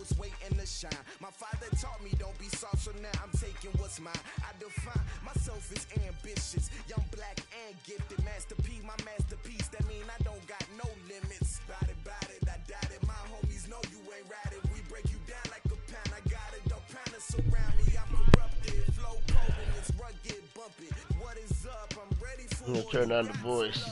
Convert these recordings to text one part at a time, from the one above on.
was waiting to shine. My father taught me don't be soft, so now I'm taking what's mine. I define myself as ambitious, young, black, and gifted. Master P, my masterpiece. That mean I don't got no limits. Bout it, I doubt it. My homies know you ain't ratted. We break you down like a pound. I got it, don't pound us around me. I'm corrupted, flow cold and it's rugged, bumpy. What is up? I'm ready for it. I'm gonna turn on the voice.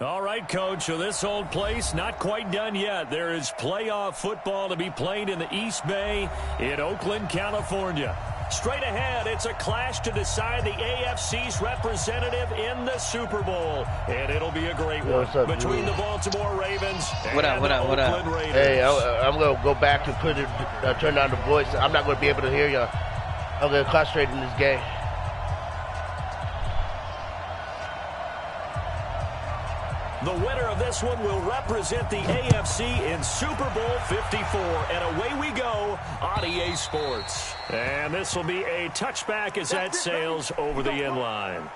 All right, Coach, so this old place not quite done yet. There is playoff football to be played in the East Bay in Oakland, California. Straight ahead, it's a clash to decide the AFC's representative in the Super Bowl. And it'll be a great one between the Baltimore Ravens and the Oakland Raiders. Hey, I'm going to go back and turn on the voice. I'm not going to be able to hear y'all. I'm going to concentrate in this game. The winner of this one will represent the AFC in Super Bowl 54. And away we go on EA Sports. And this will be a touchback as that sails over the end line.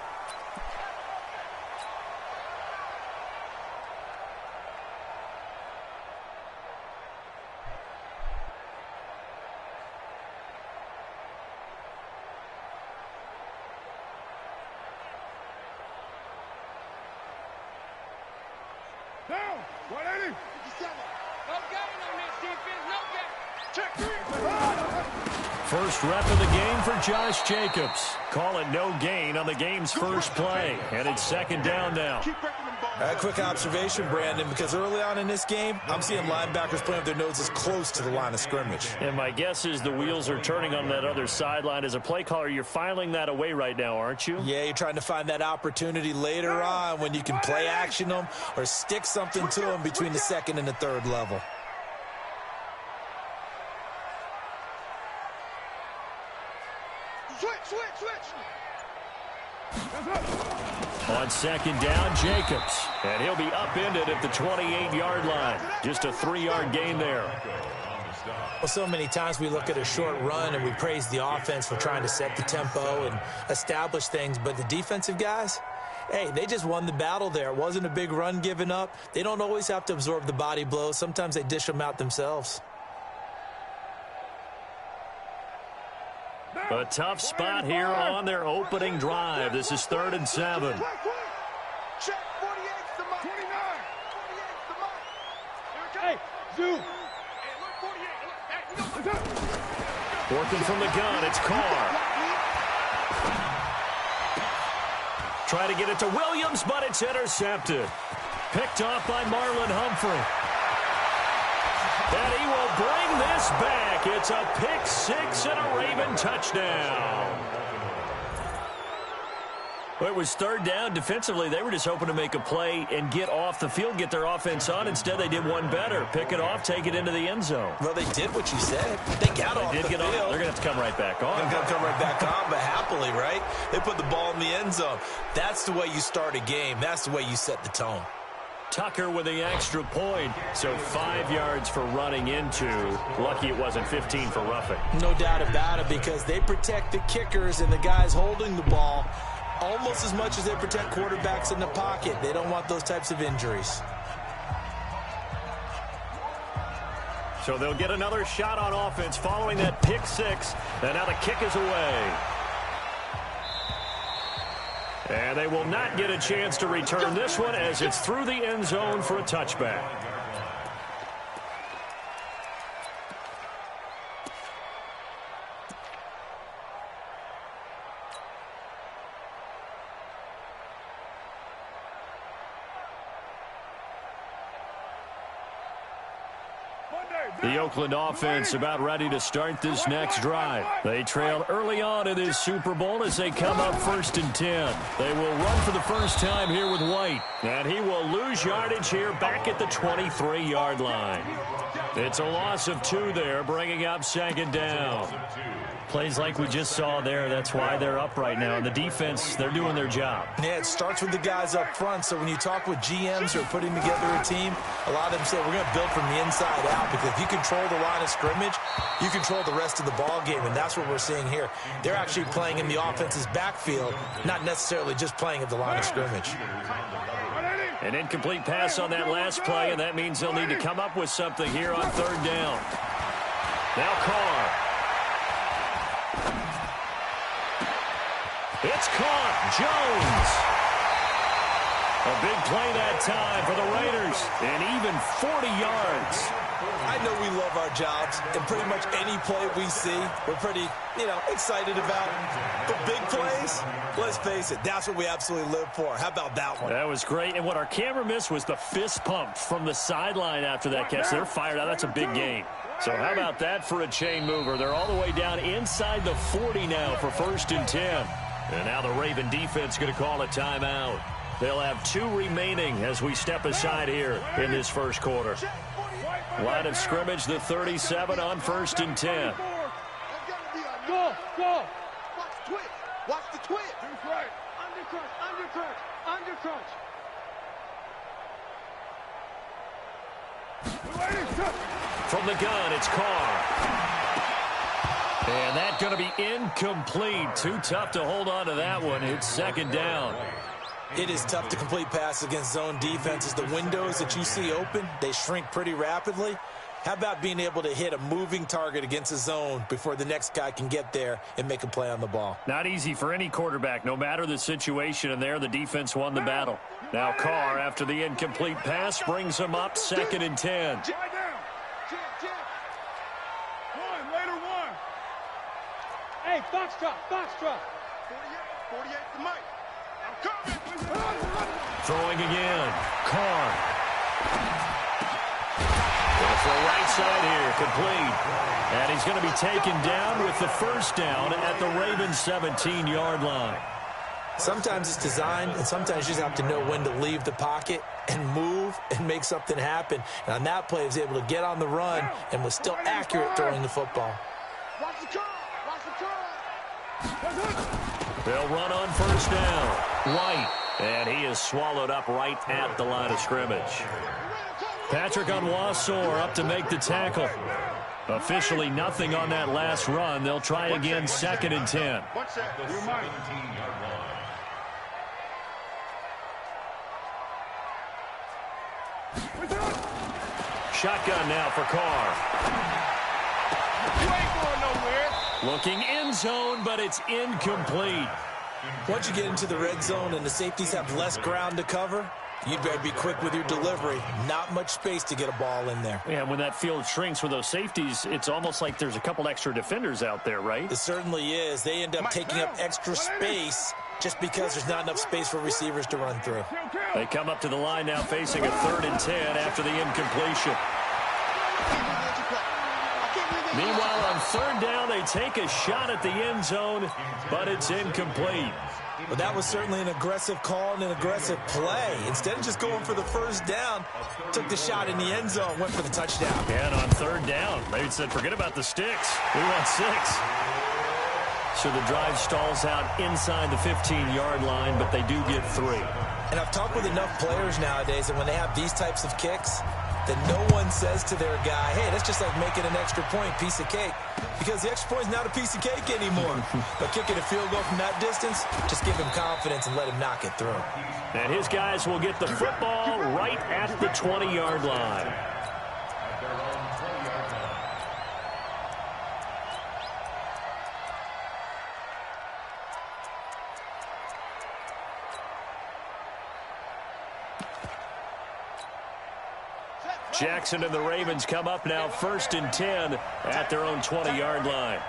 First rep of the game for Josh Jacobs. Call it no gain on the game's first play. And it's second down now. A quick observation, Brandon, because early on in this game, I'm seeing linebackers playing with their noses close to the line of scrimmage. And my guess is the wheels are turning on that other sideline. As a play caller, you're filing that away right now, aren't you? Yeah, you're trying to find that opportunity later on when you can play action them or stick something to them between the second and the third level. On second down, Jacobs. And he'll be upended at the 28-yard line. Just a 3-yard gain there. Well, so many times we look at a short run and we praise the offense for trying to set the tempo and establish things. But the defensive guys, hey, they just won the battle there. It wasn't a big run given up. They don't always have to absorb the body blows. Sometimes they dish them out themselves. A tough spot here on their opening drive. This is 3rd and 7. Working from the gun, it's Carr. Try to get it to Williams, but it's intercepted. Picked off by Marlon Humphrey. And he will bring this back. It's a pick six and a Raven touchdown. Well, it was 3rd down. Defensively, they were just hoping to make a play and get off the field, get their offense on. Instead, they did one better. Pick it off, take it into the end zone. Well, they did what you said. They got off the field. They're going to have to come right back on. They're going to come right back on, but happily, right? They put the ball in the end zone. That's the way you start a game. That's the way you set the tone. Tucker with the extra point. So 5 yards for running into. Lucky it wasn't 15 for roughing. No doubt about it, because they protect the kickers and the guys holding the ball almost as much as they protect quarterbacks in the pocket. They don't want those types of injuries. So they'll get another shot on offense following that pick six. And now the kick is away. And they will not get a chance to return this one as it's through the end zone for a touchback. The Oakland offense about ready to start this next drive. They trail early on in this Super Bowl as they come up 1st and 10. They will run for the first time here with White. And he will lose yardage here back at the 23-yard line. It's a loss of 2 there, bringing up 2nd down. Plays like we just saw there. That's why they're up right now. And the defense, they're doing their job. Yeah, it starts with the guys up front. So when you talk with GMs who are putting together a team, a lot of them say we're going to build from the inside out, because if you control the line of scrimmage, you control the rest of the ball game, and that's what we're seeing here. They're actually playing in the offense's backfield, not necessarily just playing at the line of scrimmage. An incomplete pass on that last play, and that means they'll need to come up with something here on third down. Now Carr. It's caught. Jones. A big play that time for the Raiders, and even 40 yards. I know we love our jobs, and pretty much any play we see, we're pretty, excited about. But big plays, let's face it, that's what we absolutely live for. How about that one? That was great, and what our camera missed was the fist pump from the sideline after that catch. They're fired out. That's a big game. So how about that for a chain mover? They're all the way down inside the 40 now for 1st and 10. And now the Raven defense going to call a timeout. They'll have 2 remaining as we step aside here in this first quarter. Line of scrimmage, the 37 on 1st and 10. Go! Watch the twitch! Watch the twitch! That's right. Undercrunch! From the gun, it's Carr. And that's going to be incomplete. Too tough to hold on to that one. It's 2nd down. It is tough to complete passes against zone defenses. The windows that you see open, they shrink pretty rapidly. How about being able to hit a moving target against a zone before the next guy can get there and make a play on the ball? Not easy for any quarterback, no matter the situation, and there the defense won the battle. Now Carr, after the incomplete pass, brings him up 2nd and 10. Hey, Foxtrot! 48 to Mike. I'm coming. Throwing again. Carr. For a right side here, complete. And he's going to be taken down with the 1st down at the Ravens' 17-yard line. Sometimes it's designed, and sometimes you just have to know when to leave the pocket and move and make something happen. And on that play, he was able to get on the run and was still accurate throwing the football. Watch the curl! They'll run on 1st down. White. And he is swallowed up right at the line of scrimmage. Patrick Onwuasor up to make the tackle. Officially nothing on that last run. They'll try again 2nd and 10. Shotgun now for Carr. You ain't going nowhere. Looking end zone, but it's incomplete. Once you get into the red zone and the safeties have less ground to cover, you'd better be quick with your delivery. Not much space to get a ball in there. Yeah, when that field shrinks with those safeties, it's almost like there's a couple extra defenders out there, right? It certainly is. They end up taking up extra space just because there's not enough space for receivers to run through. They come up to the line now facing a 3rd and 10 after the incompletion. Meanwhile, on 3rd down, they take a shot at the end zone, but it's incomplete. Well, that was certainly an aggressive call and an aggressive play. Instead of just going for the 1st down, took the shot in the end zone, went for the touchdown. And on 3rd down, they said, forget about the sticks. We want 6. So the drive stalls out inside the 15-yard line, but they do get 3. And I've talked with enough players nowadays that when they have these types of kicks, that no one says to their guy, hey, that's just like making an extra point, piece of cake. Because the extra point is not a piece of cake anymore. But kicking a field goal from that distance, just give him confidence and let him knock it through. And his guys will get the football right at the 20-yard line. Jackson and the Ravens come up now 1st and 10 at their own 20-yard line.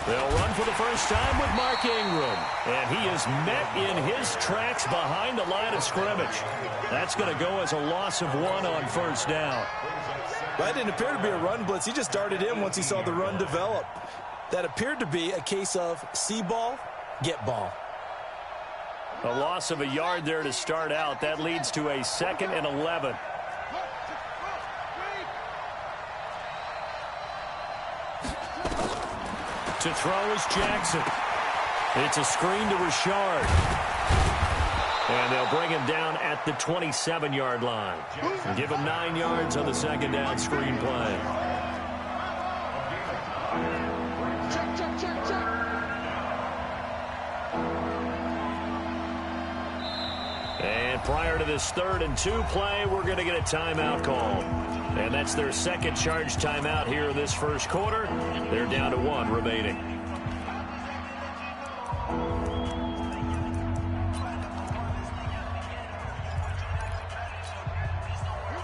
They'll run for the first time with Mark Ingram. And he is met in his tracks behind the line of scrimmage. That's going to go as a loss of 1 on 1st down. That didn't appear to be a run blitz. He just darted in once he saw the run develop. That appeared to be a case of see ball, get ball. A loss of a yard there to start out. That leads to a 2nd and 11. To throw is Jackson. It's a screen to Richard. And they'll bring him down at the 27-yard line. Give him 9 yards on the second down screen play. And prior to this 3rd and 2 play, we're going to get a timeout call. And that's their second charge timeout here in this first quarter. They're down to 1 remaining.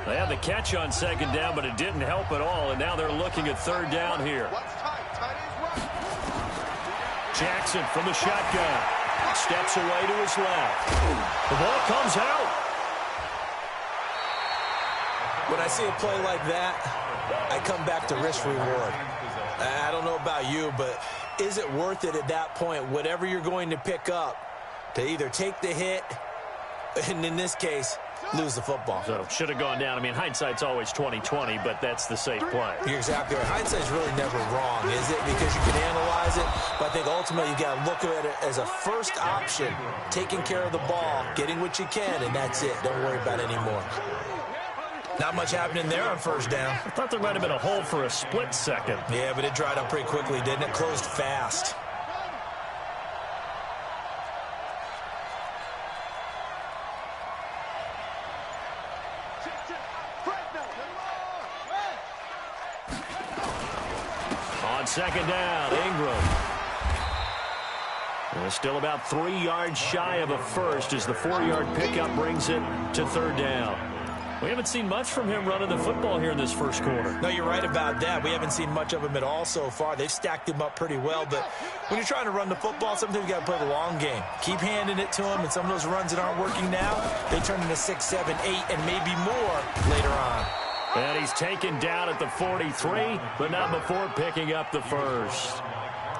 They had the catch on second down, but it didn't help at all, and now they're looking at 3rd down here. Jackson from the shotgun. Steps away to his left. The ball comes out. When I see a play like that, I come back to risk-reward. I don't know about you, but is it worth it at that point, whatever you're going to pick up, to either take the hit, and in this case, lose the football? So should have gone down. I mean, hindsight's always 20/20, but that's the safe play. You're exactly right. Hindsight's really never wrong, is it? Because you can analyze it, but I think ultimately you got to look at it as a first option, taking care of the ball, getting what you can, and that's it. Don't worry about it anymore. Not much happening there on 1st down. I thought there might have been a hole for a split second. Yeah, but it dried up pretty quickly, didn't it? Closed fast. On second down, Ingram. And still about 3 yards shy of a first as the 4-yard pickup brings it to 3rd down. We haven't seen much from him running the football here in this first quarter. No, you're right about that. We haven't seen much of him at all so far. They've stacked him up pretty well, but when you're trying to run the football, sometimes you got to play the long game. Keep handing it to him, and some of those runs that aren't working now, they turn into 6, 7, 8, and maybe more later on. And he's taken down at the 43, but not before picking up the first.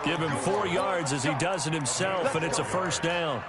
Give him 4 yards as he does it himself, and it's a 1st down.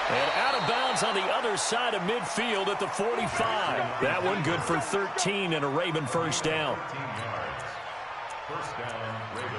And out of bounds on the other side of midfield at the 45. That one good for 13 and a Raven 1st down. 1st down, Ravens.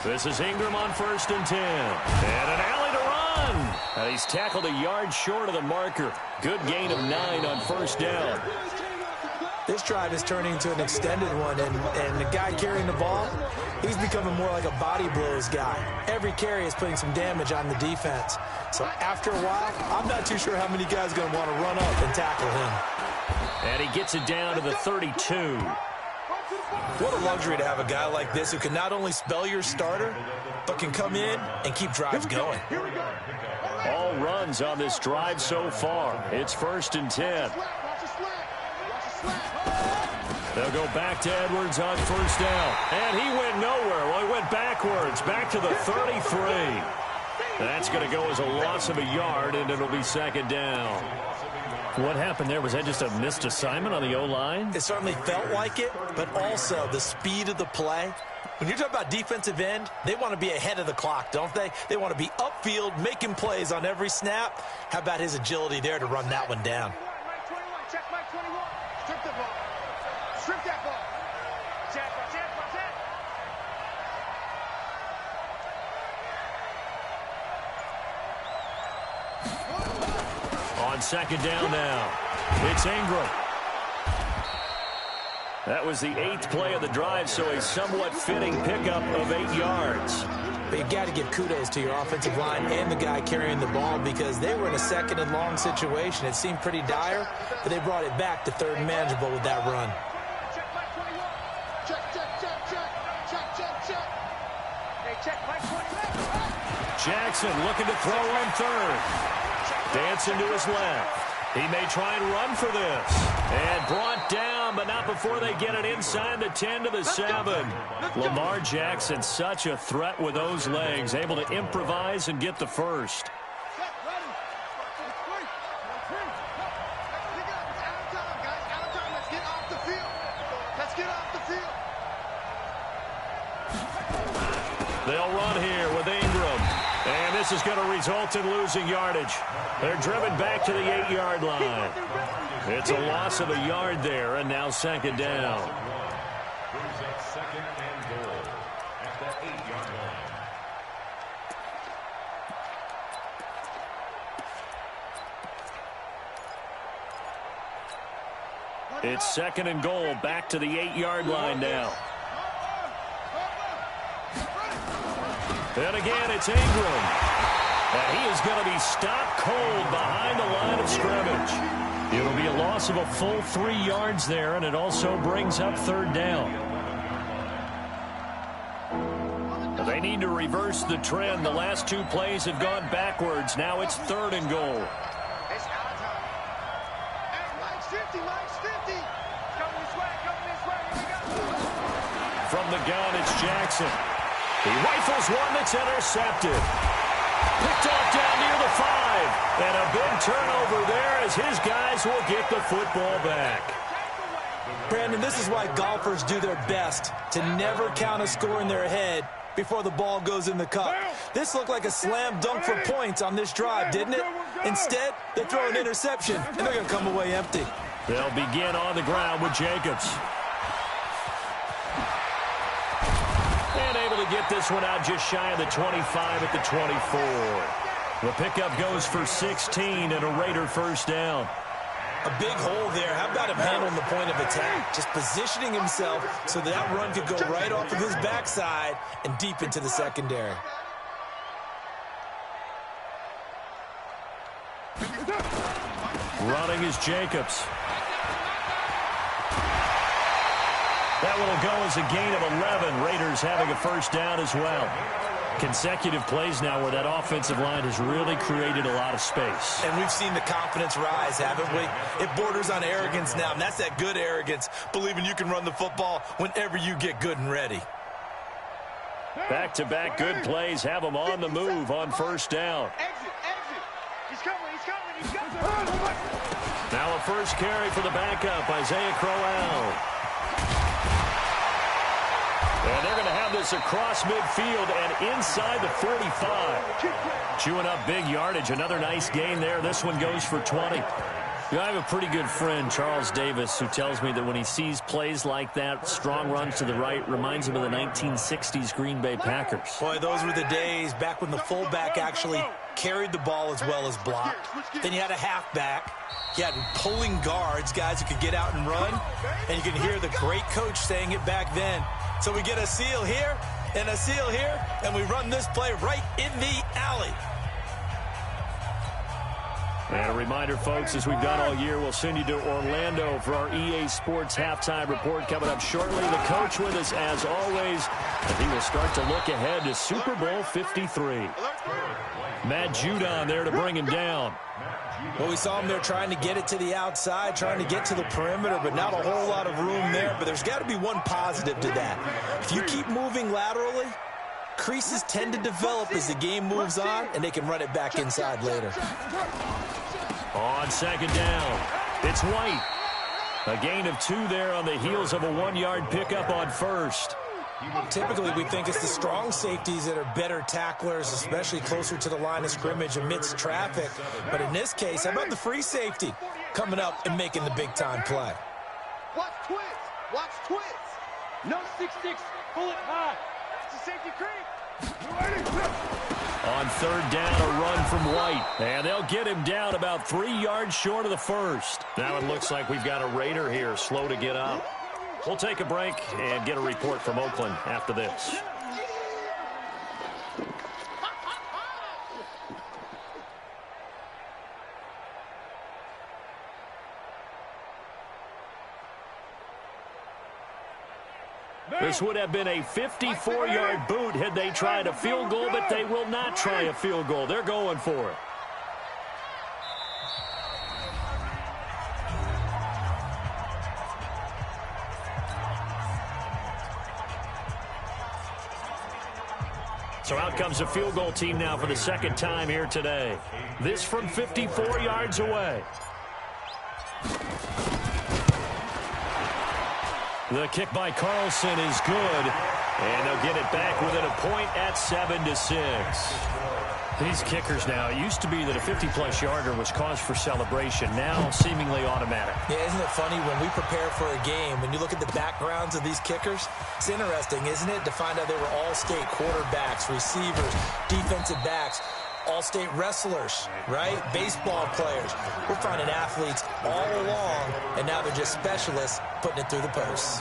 This is Ingram on 1st and 10. And an alley to run. And he's tackled a yard short of the marker. Good gain of 9 on 1st down. This drive is turning into an extended one, and the guy carrying the ball, he's becoming more like a body blows guy. Every carry is putting some damage on the defense. So after a while, I'm not too sure how many guys are going to want to run up and tackle him. And he gets it down to the 32. What a luxury to have a guy like this who can not only spell your starter, but can come in and keep drives going. All runs on this drive so far. It's 1st and 10. They'll go back to Edwards on 1st down. And he went nowhere. Well, he went backwards, back to the 33. That's going to go as a loss of a yard, and it'll be 2nd down. What happened there? Was that just a missed assignment on the O-line? It certainly felt like it, but also the speed of the play. When you're talking about defensive end, they want to be ahead of the clock, don't they? They want to be upfield, making plays on every snap. How about his agility there to run that one down? Check Mike 21. Strip the ball. Strip that ball. Check. On 2nd down now, it's Ingram. That was the 8th play of the drive, so a somewhat fitting pickup of 8 yards. But you got to give kudos to your offensive line and the guy carrying the ball because they were in a 2nd and long situation. It seemed pretty dire, but they brought it back to 3rd and manageable with that run. Check Mike 21. Check, check, check, check. Check, check, check. Hey, check Mike 21. Jackson looking to throw on 3rd. Dancing to his left. He may try and run for this. And brought down, but not before they get it inside the 10 to the 7. Lamar Jackson, such a threat with those legs, able to improvise and get the first. They'll run here with Ingram. And this is going to result in losing yardage. They're driven back to the 8-yard line. It's a loss of a yard there, and now 2nd down. Brings up 2nd and goal at the 8-yard line. It's 2nd and goal, back to the 8-yard line now. And again, it's Ingram. And he is going to be stopped cold behind the line of scrimmage. It'll be a loss of a full 3 yards there, and it also brings up 3rd down. They need to reverse the trend. The last 2 plays have gone backwards. Now it's 3rd and goal. It's our time. Hey, Mike's 50, Mike's 50. Coming this way, here we go. From the gun, it's Jackson. He rifles one that's intercepted. Picked off down near the 5. And a big turnover there as his guys will get the football back. Brandon, this is why golfers do their best to never count a score in their head before the ball goes in the cup. This looked like a slam dunk for points on this drive, didn't it? Instead, they throw an interception, and they're going to come away empty. They'll begin on the ground with Jacobs. And able to get this one out just shy of the 25 at the 24. The pickup goes for 16 and a Raider first down. A big hole there. How about him handling the point of attack? Just positioning himself so that run could go right off of his backside and deep into the secondary. Running is Jacobs. That one will go as a gain of 11. Raiders having a first down as well. Consecutive plays now where that offensive line has really created a lot of space. And we've seen the confidence rise, haven't we? It borders on arrogance now, and that's that good arrogance, believing you can run the football whenever you get good and ready. Back-to-back good plays have them on the move on first down. Exit, exit. He's coming, he's coming, he's coming. Now a first carry for the backup, Isaiah Crowell. And they're going to have this across midfield and inside the 45. Chewing up big yardage. Another nice gain there. This one goes for 20. I have a pretty good friend, Charles Davis, who tells me that when he sees plays like that, strong runs to the right, reminds him of the 1960s Green Bay Packers. Boy, those were the days back when the fullback actually carried the ball as well as blocked. Then you had a halfback. You had pulling guards, guys who could get out and run. And you can hear the great coach saying it back then. So we get a seal here and a seal here, and we run this play right in the alley. And a reminder, folks, as we've done all year, we'll send you to Orlando for our EA Sports halftime report coming up shortly. The coach with us, as always, and he will start to look ahead to Super Bowl 53. Matt Judon there to bring him down. Well, we saw him there trying to get it to the outside, trying to get to the perimeter, but not a whole lot of room there. But there's got to be one positive to that. If you keep moving laterally, creases tend to develop as the game moves on, and they can run it back inside later. On second down, it's White. A gain of 2 there on the heels of a 1-yard pickup on first. Typically, we think it's the strong safeties that are better tacklers, especially closer to the line of scrimmage amidst traffic. But in this case, how about the free safety coming up and making the big-time play? Watch twins. Watch twins. No 6-6. Pull it high. That's a safety creep. On third down, a run from White. And they'll get him down about 3 yards short of the first. Now it looks like we've got a Raider here, slow to get up. We'll take a break and get a report from Oakland after this. This would have been a 54-yard boot had they tried a field goal, but they will not try a field goal. They're going for it. So out comes a field goal team now for the second time here today. This from 54 yards away. The kick by Carlson is good, and they'll get it back within a point at 7-6. These kickers now, it used to be that a 50-plus yarder was cause for celebration, now seemingly automatic. Yeah, isn't it funny when we prepare for a game, when you look at the backgrounds of these kickers, it's interesting, isn't it, to find out they were all-state quarterbacks, receivers, defensive backs, all-state wrestlers, right? Baseball players. We're finding athletes all along, and now they're just specialists putting it through the posts.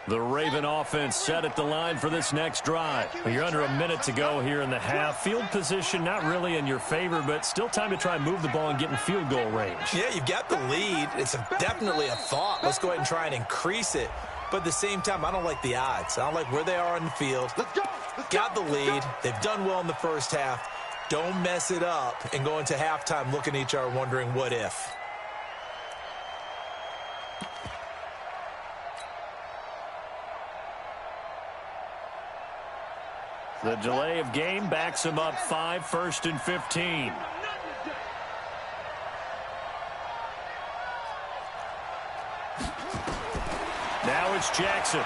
The Raven offense set at the line for this next drive. You're under a minute to go here in the half. Field position not really in your favor, but still time to try and move the ball and get in field goal range. Yeah, you've got the lead. It's definitely a thought. Let's go ahead and try and increase it. But at the same time, I don't like the odds. I don't like where they are on the field. Got the lead. They've done well in the first half. Don't mess it up and go into halftime looking at each other wondering what if. The delay of game backs him up 5, 1st and 15. Now it's Jackson.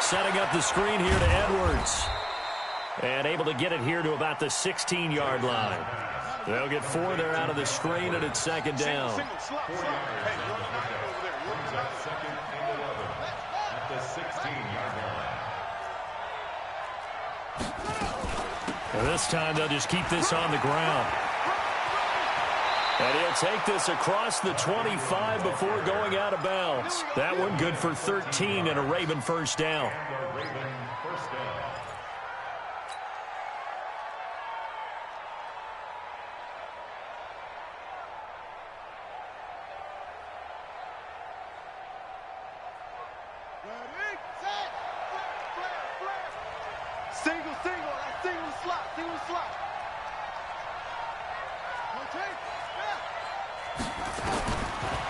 Setting up the screen here to Edwards. And able to get it here to about the 16-yard line. They'll get 4 there out of the screen, and it's second down. Second and 11 at the 16-yard line. And this time they'll just keep this on the ground. And he'll take this across the 25 before going out of bounds. That one good for 13 and a Raven first down.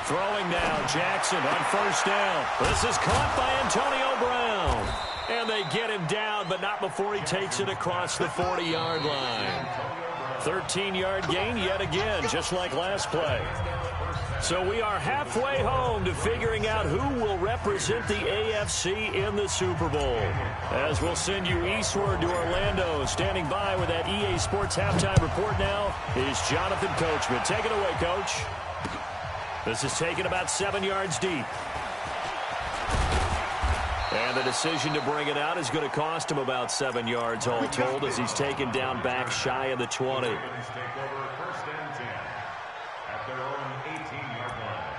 Throwing now, Jackson on first down. This is caught by Antonio Brown. And they get him down, but not before he takes it across the 40-yard line. 13-yard gain yet again, just like last play. So we are halfway home to figuring out who will represent the AFC in the Super Bowl. As we'll send you eastward to Orlando. Standing by with that EA Sports halftime report now is Jonathan Coachman. Take it away, Coach. This is taken about 7 yards deep. And the decision to bring it out is going to cost him about 7 yards all told as he's taken down back shy of the 20. Take over 1st and 10 at their own 18-yard line.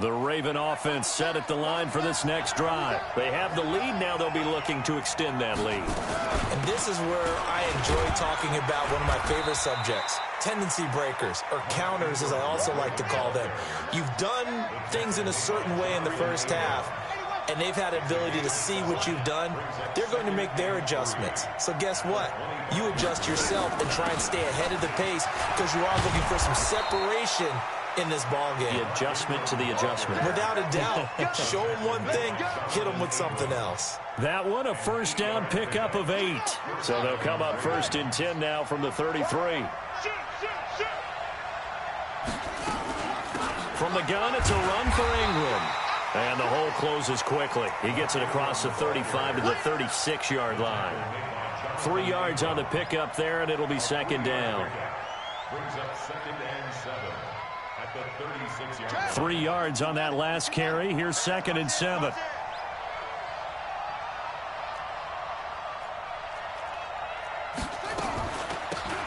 The Raven offense set at the line for this next drive. They have the lead. Now they'll be looking to extend that lead. And this is where I enjoy talking about one of my favorite subjects, tendency breakers, or counters as I also like to call them. You've done things in a certain way in the first half, and they've had an ability to see what you've done. They're going to make their adjustments. So guess what? You adjust yourself and try and stay ahead of the pace because you are looking for some separation in this ball game. The adjustment to the adjustment. Without a doubt. Show them one thing, hit them with something else. That one, a first down pickup of 8. So they'll come up 1st and 10 now from the 33. From the gun, it's a run for Ingram. And the hole closes quickly. He gets it across the 35 to the 36-yard line. 3 yards on the pickup there, and it'll be 2nd down. Brings up 2nd and 7 at the 36-yard line. 3 yards on that last carry. Here's 2nd and 7.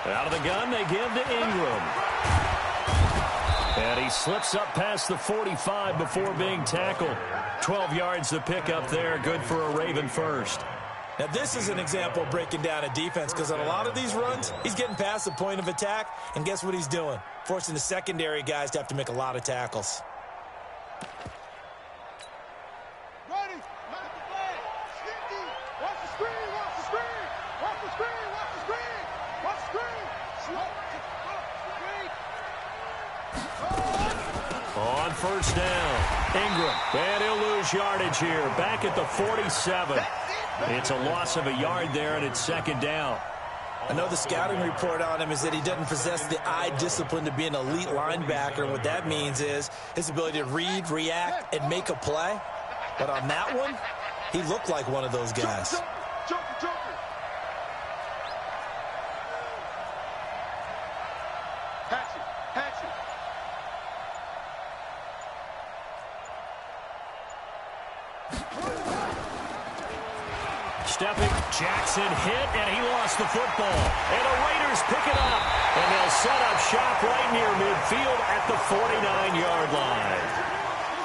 Out of the gun, they give to Ingram. And he slips up past the 45 before being tackled. 12 yards to pick up there. Good for a Raven first. Now, this is an example of breaking down a defense, because on a lot of these runs, he's getting past the point of attack, and guess what he's doing? Forcing the secondary guys to have to make a lot of tackles. Ready, not the flag. Stinky. Watch the screen, watch the screen. Watch the screen, watch the screen. Watch the screen. Slow. On first down, Ingram. And he'll lose yardage here. Back at the 47. It's a loss of a yard there, and it's 2nd down. I know the scouting report on him is that he doesn't possess the eye discipline to be an elite linebacker. And what that means is his ability to read, react, and make a play. But on that one, he looked like one of those guys. Joker. Hatchet. Stepping, Jackson hit, and he lost the football. And the Raiders pick it up, and they'll set up shop right near midfield at the 49-yard line.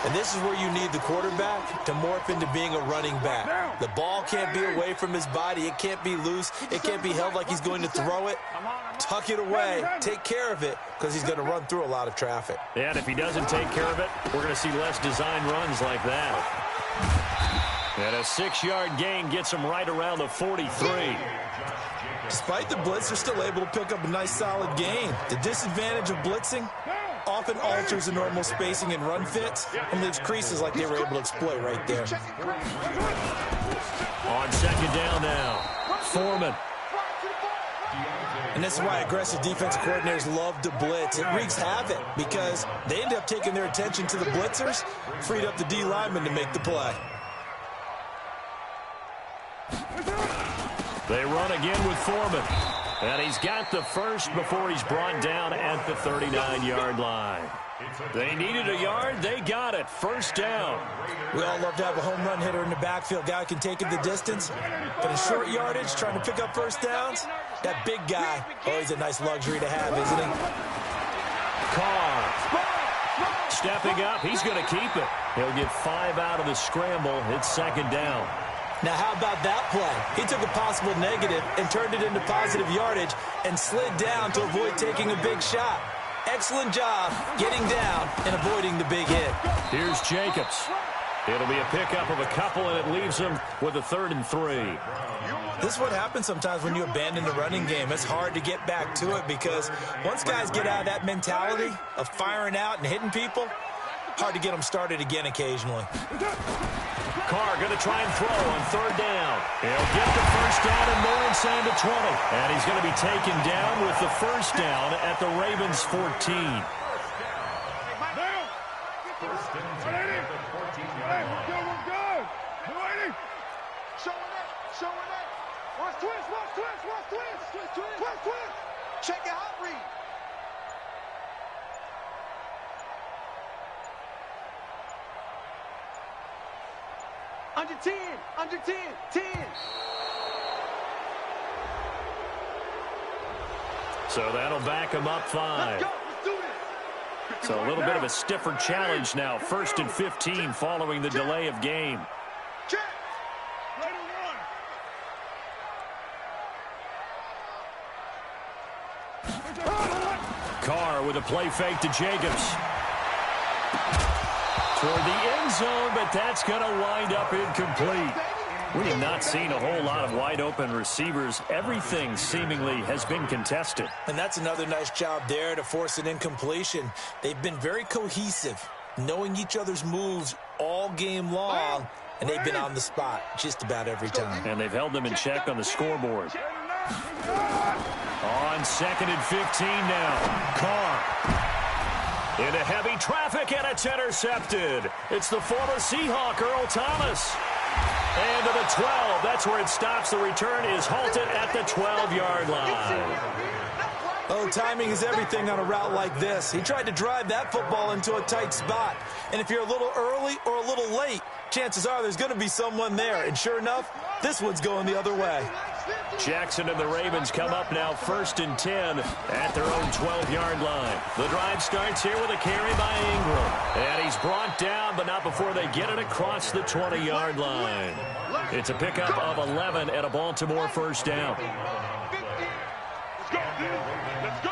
And this is where you need the quarterback to morph into being a running back. The ball can't be away from his body. It can't be loose. It can't be held like he's going to throw it. Tuck it away. Take care of it, because he's going to run through a lot of traffic. And if he doesn't take care of it, we're going to see less design runs like that. And a 6-yard gain gets him right around the 43. Despite the blitz, they're still able to pick up a nice, solid gain. The disadvantage of blitzing often alters the normal spacing and run fits and leaves creases like they were able to exploit right there. On 2nd down now, Foreman. And this is why aggressive defensive coordinators love to blitz. It wreaks havoc because they end up taking their attention to the blitzers, freed up the D lineman to make the play. They run again with Foreman. And he's got the first before he's brought down at the 39-yard line. They needed a yard. They got it. First down. We all love to have a home run hitter in the backfield. Guy can take it the distance. But in short yardage, trying to pick up first downs, that big guy, always a nice luxury to have, isn't he? Carr stepping up. He's going to keep it. He'll get 5 out of the scramble. It's 2nd down. Now, how about that play? He took a possible negative and turned it into positive yardage and slid down to avoid taking a big shot. Excellent job getting down and avoiding the big hit. Here's Jacobs. It'll be a pickup of a couple, and it leaves him with a 3rd and 3. This is what happens sometimes when you abandon the running game. It's hard to get back to it because once guys get out of that mentality of firing out and hitting people, hard to get them started again occasionally. Carr going to try and throw on 3rd down. He'll get the first down and more inside the 20. And he's going to be taken down with the first down at the Ravens' 14. Twist. Check your hot read. Under 10, 10. So that'll back him up 5. Let's do this. So a little bit of a stiffer challenge now. 1st and 15 following the delay of game. Check. Ready, 1. Carr with a play fake to Jacobs. Toward the end zone, but that's going to wind up incomplete. We have not seen a whole lot of wide-open receivers. Everything seemingly has been contested. And that's another nice job there to force an incompletion. They've been very cohesive, knowing each other's moves all game long, and they've been on the spot just about every time. And they've held them in check on the scoreboard. On 2nd and 15 now. Carr. Into heavy traffic, and it's intercepted. It's the former Seahawk, Earl Thomas. And to the 12. That's where it stops. The return is halted at the 12-yard line. Oh, timing is everything on a route like this. He tried to drive that football into a tight spot. And if you're a little early or a little late, chances are there's going to be someone there. And sure enough, this one's going the other way. Jackson and the Ravens come up now 1st and 10 at their own 12-yard line. The drive starts here with a carry by Ingram. And he's brought down, but not before they get it across the 20-yard line. It's a pickup of 11 and a Baltimore first down. Let's go.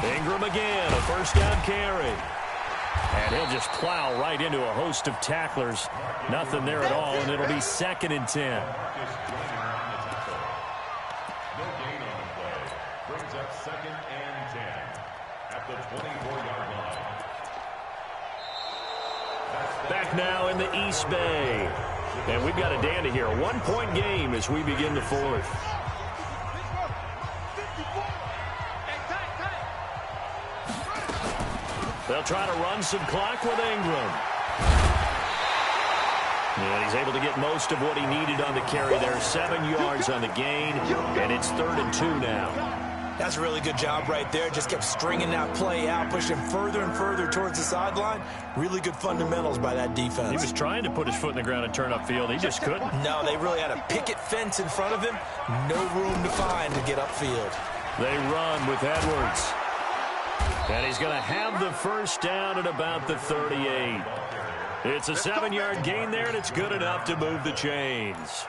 Ingram again, a first down carry. And he'll just plow right into a host of tacklers. Nothing there at all, and it'll be 2nd and 10. No gain on the play. Brings up 2nd and 10 at the 24-yard line. Back now in the East Bay. And we've got a dandy here. A 1-point game as we begin the 4th. They'll try to run some clock with Ingram. And he's able to get most of what he needed on the carry there. 7 yards on the gain, and it's 3rd and 2 now. That's a really good job right there. Just kept stringing that play out, pushing further and further towards the sideline. Really good fundamentals by that defense. He was trying to put his foot in the ground and turn upfield. He just couldn't. No, they really had a picket fence in front of him. No room to find to get upfield. They run with Edwards. And he's going to have the first down at about the 38. It's a 7-yard gain there, and it's good enough to move the chains.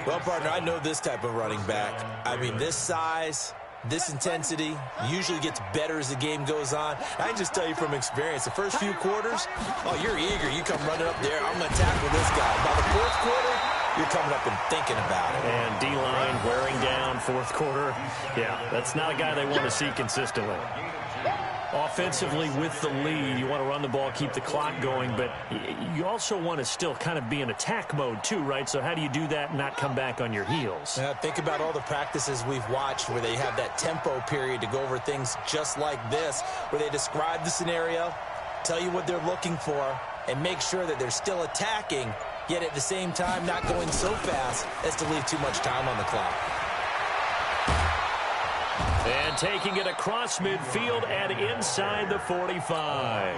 Well, partner, I know this type of running back. I mean, this size, this intensity usually gets better as the game goes on. I can just tell you from experience, the first few quarters, oh, you're eager. You come running up there, I'm going to tackle this guy. By the 4th quarter, you're coming up and thinking about it. And D-line wearing down 4th quarter. Yeah, that's not a guy they want to see consistently. Offensively with the lead, you want to run the ball, keep the clock going, but you also want to still kind of be in attack mode too, right? So how do you do that and not come back on your heels? Think about all the practices we've watched where they have that tempo period to go over things just like this, where they describe the scenario, tell you what they're looking for, and make sure that they're still attacking, yet at the same time not going so fast as to leave too much time on the clock. And taking it across midfield and inside the 45.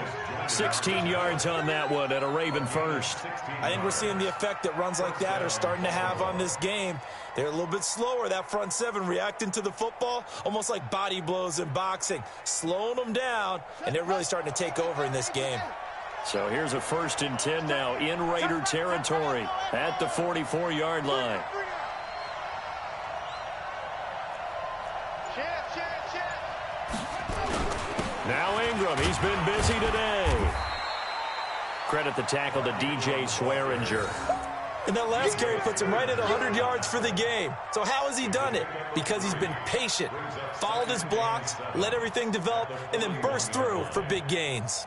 16 yards on that one and a Raven first. I think we're seeing the effect that runs like that are starting to have on this game. They're a little bit slower, that front 7, reacting to the football, almost like body blows in boxing, slowing them down, and they're really starting to take over in this game. So here's a 1st and 10 now in Raider territory at the 44-yard line. Now Ingram, he's been busy today. Credit the tackle to DJ Swearinger. And that last carry puts him right at 100 yards for the game. So how has he done it? Because he's been patient, followed his blocks, let everything develop, and then burst through for big gains.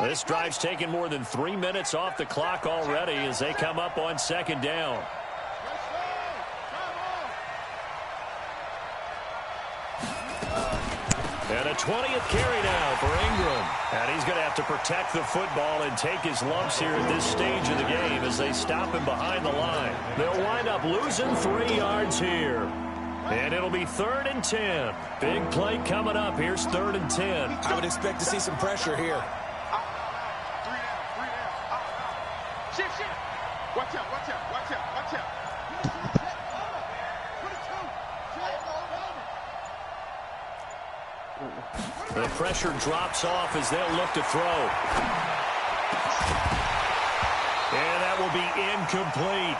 This drive's taken more than 3 minutes off the clock already as they come up on 2nd down. And a 20th carry now for Ingram. And he's going to have to protect the football and take his lumps here at this stage of the game as they stop him behind the line. They'll wind up losing 3 yards here. And it'll be 3rd and 10. Big play coming up. Here's 3rd and 10. I would expect to see some pressure here. Shift. Watch out. The pressure drops off as they'll look to throw. And that will be incomplete.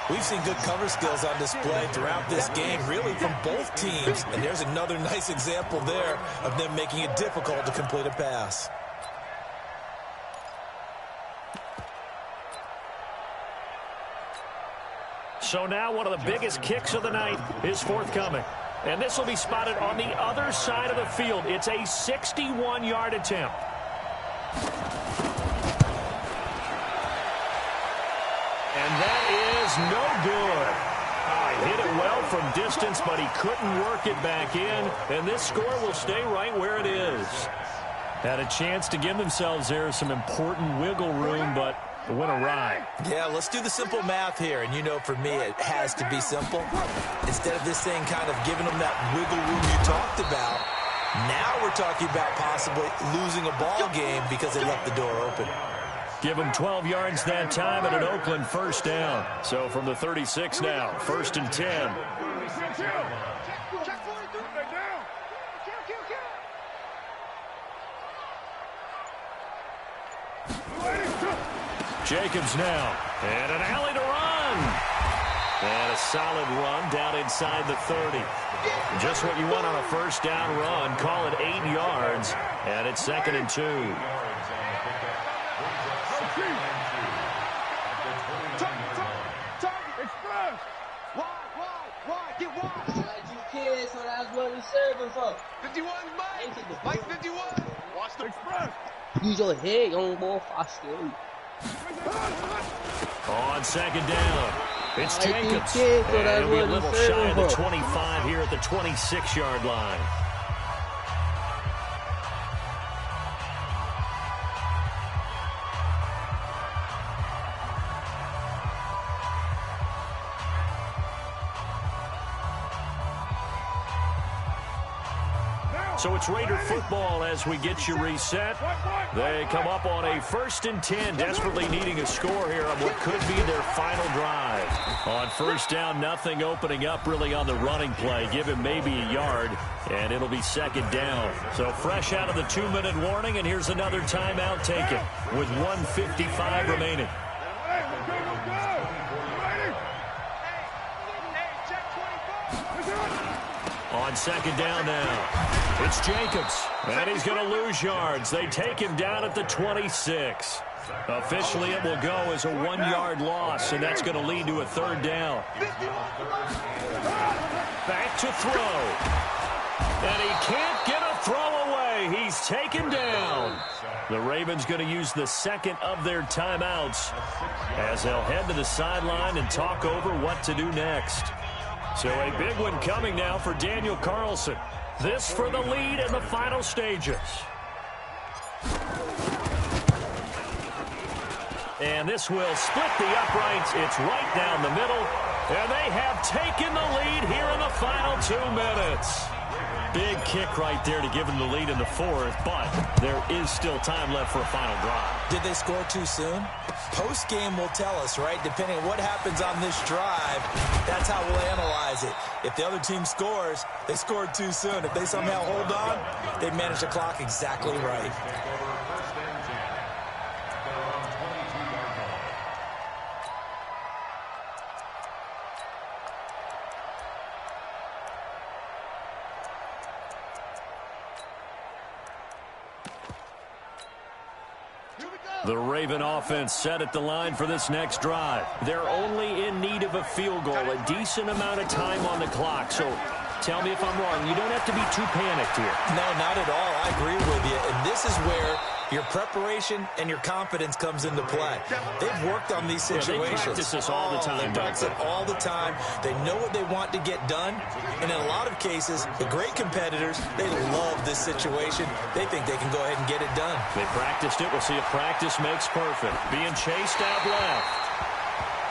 We've seen good cover skills on display throughout this game, really from both teams. And there's another nice example there of them making it difficult to complete a pass. So now one of the biggest kicks of the night is forthcoming. And this will be spotted on the other side of the field. It's a 61-yard attempt. And that is no good. He hit it well from distance, but he couldn't work it back in. And this score will stay right where it is. Had a chance to give themselves there some important wiggle room, but it went awry. Yeah, let's do the simple math here. And you know, for me, it has to be simple. Instead of this thing kind of giving them that wiggle room you talked about, now we're talking about possibly losing a ball game because they left the door open. Give them 12 yards that time and an Oakland first down. So from the 36 now, 1st and 10. Jacobs now, and an alley to run. And a solid run down inside the 30. Just what you want on a first down run. Call it 8 yards, and it's 2nd and 2. Get wide. Like you kids, so that's what we serving for. 51, Mike 51. Watch the express. Use your head, young boy. Faster. On 2nd down, it's Jacobs. And he'll be a little shy of the 25 here at the 26-yard line. So it's Raider football as we get you reset. They come up on a 1st and 10, desperately needing a score here on what could be their final drive. On first down, nothing opening up really on the running play. Give him maybe a yard, and it'll be 2nd down. So fresh out of the 2-minute warning, and here's another timeout taken with 1:55 remaining. On 2nd down now, it's Jacobs, and he's going to lose yards. They take him down at the 26. Officially, it will go as a 1-yard loss, and that's going to lead to a 3rd down. Back to throw. And he can't get a throw away. He's taken down. The Ravens going to use the 2nd of their timeouts as they'll head to the sideline and talk over what to do next. So a big one coming now for Daniel Carlson. This for the lead in the final stages. And this will split the uprights. It's right down the middle. And they have taken the lead here in the final 2 minutes. Big kick right there to give them the lead in the 4th, but there is still time left for a final drive. Did they score too soon? Post-game will tell us, right? Depending on what happens on this drive, that's how we'll analyze it. If the other team scores, they scored too soon. If they somehow hold on, they manage the clock exactly right. The Raven offense set at the line for this next drive. They're only in need of a field goal, a decent amount of time on the clock. So tell me if I'm wrong. You don't have to be too panicked here. No, not at all. I agree with you. And this is where your preparation and your confidence comes into play. They've worked on these situations. They practice this all the time. They practice it all the time. They know what they want to get done. And in a lot of cases, the great competitors, they love this situation. They think they can go ahead and get it done. They practiced it. We'll see if practice makes perfect. Being chased out left.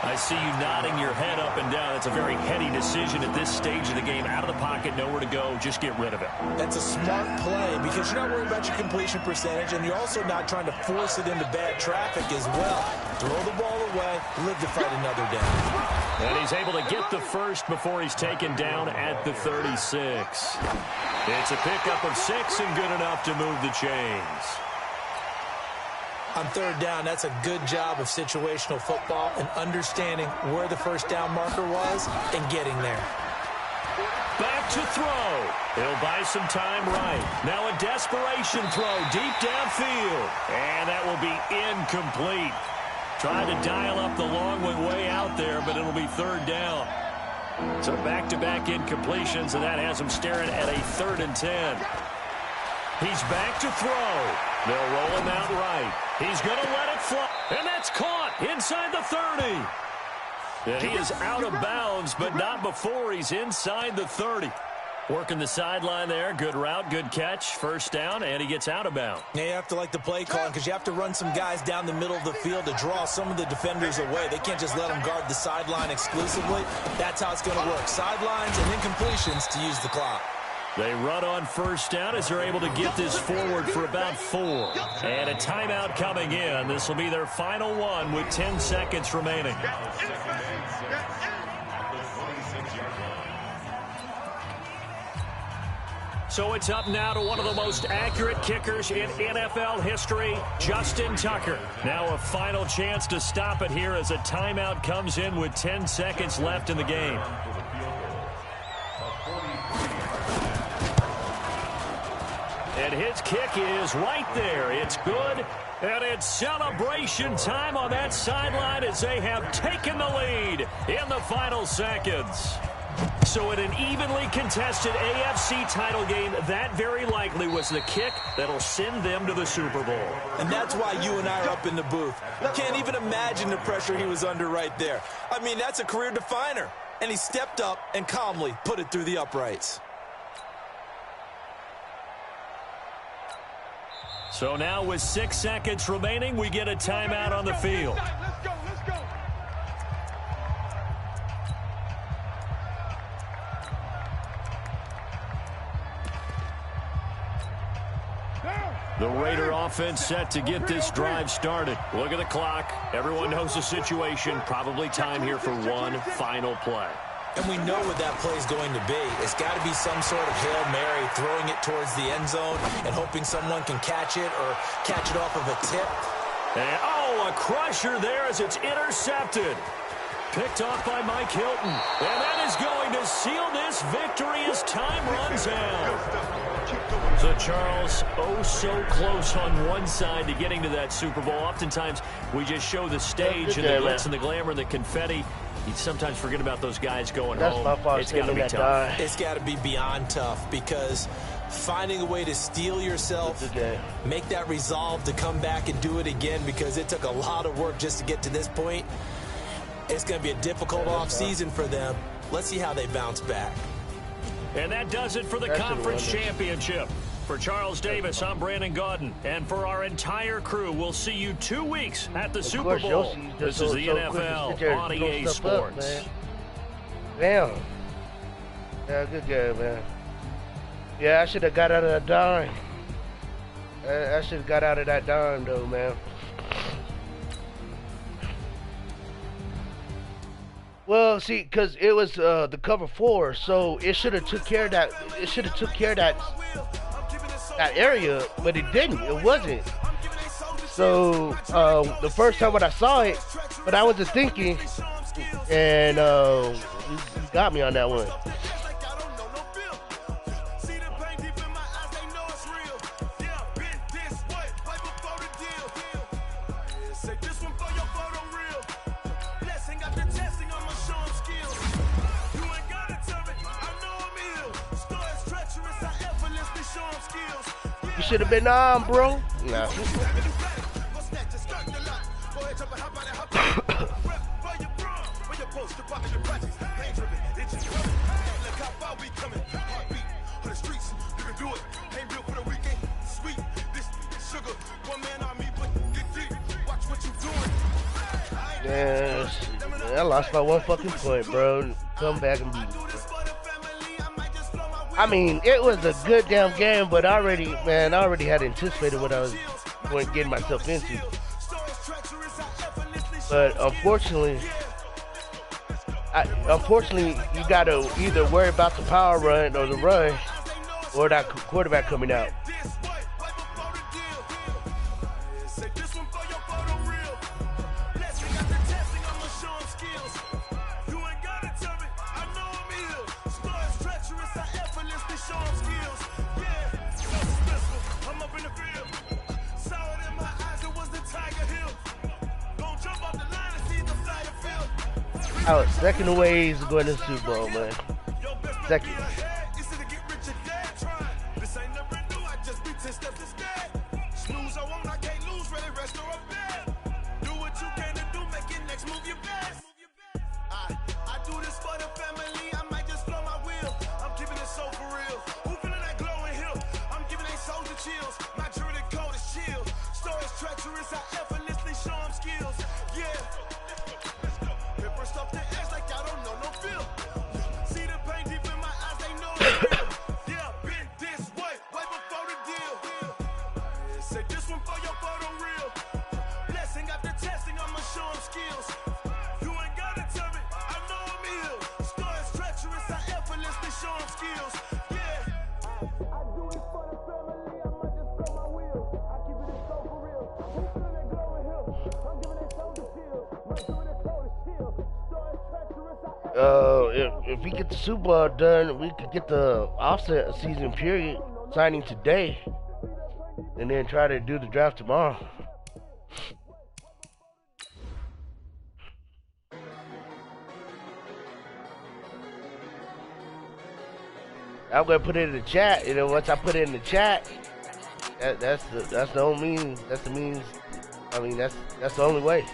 I see you nodding your head up and down. That's a very heady decision at this stage of the game. Out of the pocket, nowhere to go. Just get rid of it. That's a smart play because you're not worried about your completion percentage, and you're also not trying to force it into bad traffic as well. Throw the ball away, live to fight another down. And he's able to get the first before he's taken down at the 36. It's a pickup of 6 and good enough to move the chains. On third down, that's a good job of situational football and understanding where the first down marker was and getting there. Back to throw. He'll buy some time right. Now a desperation throw deep downfield. And that will be incomplete. Trying to dial up the long one way out there, but it'll be third down. So back-to-back incompletions, and that has him staring at a 3rd and 10. He's back to throw. They'll roll him out right. He's going to let it fly. And that's caught inside the 30. And he is out of bounds, but not before he's inside the 30. Working the sideline there. Good route, good catch. First down, and he gets out of bounds. Yeah, you have to like the play calling because you have to run some guys down the middle of the field to draw some of the defenders away. They can't just let them guard the sideline exclusively. That's how it's going to work. Sidelines and incompletions to use the clock. They run on first down as they're able to get this forward for about 4. And a timeout coming in. This will be their final one with 10 seconds remaining. So it's up now to one of the most accurate kickers in NFL history, Justin Tucker. Now a final chance to stop it here as a timeout comes in with 10 seconds left in the game. And his kick is right there. It's good. And it's celebration time on that sideline as they have taken the lead in the final seconds. So in an evenly contested AFC title game, that very likely was the kick that'll send them to the Super Bowl. And that's why you and I are up in the booth. Can't even imagine the pressure he was under right there. I mean, that's a career definer. And he stepped up and calmly put it through the uprights. So now with 6 seconds remaining, we get a timeout on the field. Let's go, let's go. The Raider offense set to get this drive started. Look at the clock. Everyone knows the situation. Probably time here for one final play. And we know what that play is going to be. It's got to be some sort of Hail Mary, throwing it towards the end zone and hoping someone can catch it or catch it off of a tip. And, oh, a crusher there as it's intercepted. Picked off by Mike Hilton. And that is going to seal this victory as time runs out. So, Charles, oh so close on one side to getting to that Super Bowl. Oftentimes, we just show the stage and the glitz and the glamour and the confetti. You sometimes forget about those guys going home. My fault. It's got to be tough. It's got to be beyond tough because finding a way to steel yourself, make that resolve to come back and do it again because it took a lot of work just to get to this point. It's going to be a difficult offseason for them. Let's see how they bounce back. And that does it for the conference championship. For Charles Davis, I'm Brandon Gaudin. And for our entire crew, we'll see you 2 weeks at the Super Bowl. This is the NFL on EA Sports. Damn. Yeah, good game, man. Yeah, I should have got out of that dime. I should have got out of that dime, though, man. Well, see, because it was the cover 4, so it should have took care of that. It should have took care of that area, but it didn't. It wasn't. So the first time when I saw it, but I wasn't thinking, and you got me on that one. You should have been on, bro. Nah. Yeah, I lost by 1 fucking point, bro. Come back and beat me. I mean, it was a good damn game, but I already had anticipated what I was going to get myself into. But unfortunately, you got to either worry about the power run or the run, or that quarterback coming out. Oh, second away is going to the Super Bowl, man. Second. If we get the Super Bowl done, we could get the offset season period signing today, and then try to do the draft tomorrow. I'm gonna put it in the chat. You know, once I put it in the chat, that's the only means. That's the means. I mean, that's the only way.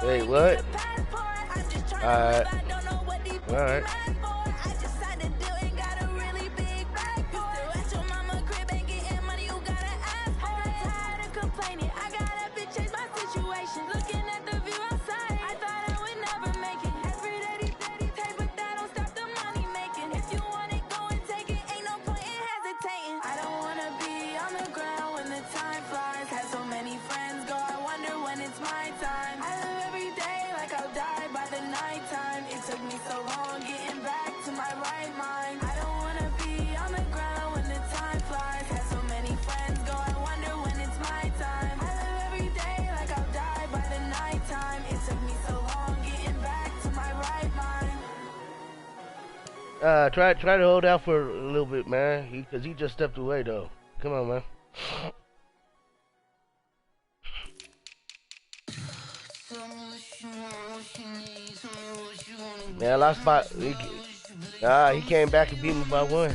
Wait, what? Alright. Alright. Try to hold out for a little bit, man. Because he just stepped away, though. Come on, man. Man, I lost by. He came back and beat me by 1.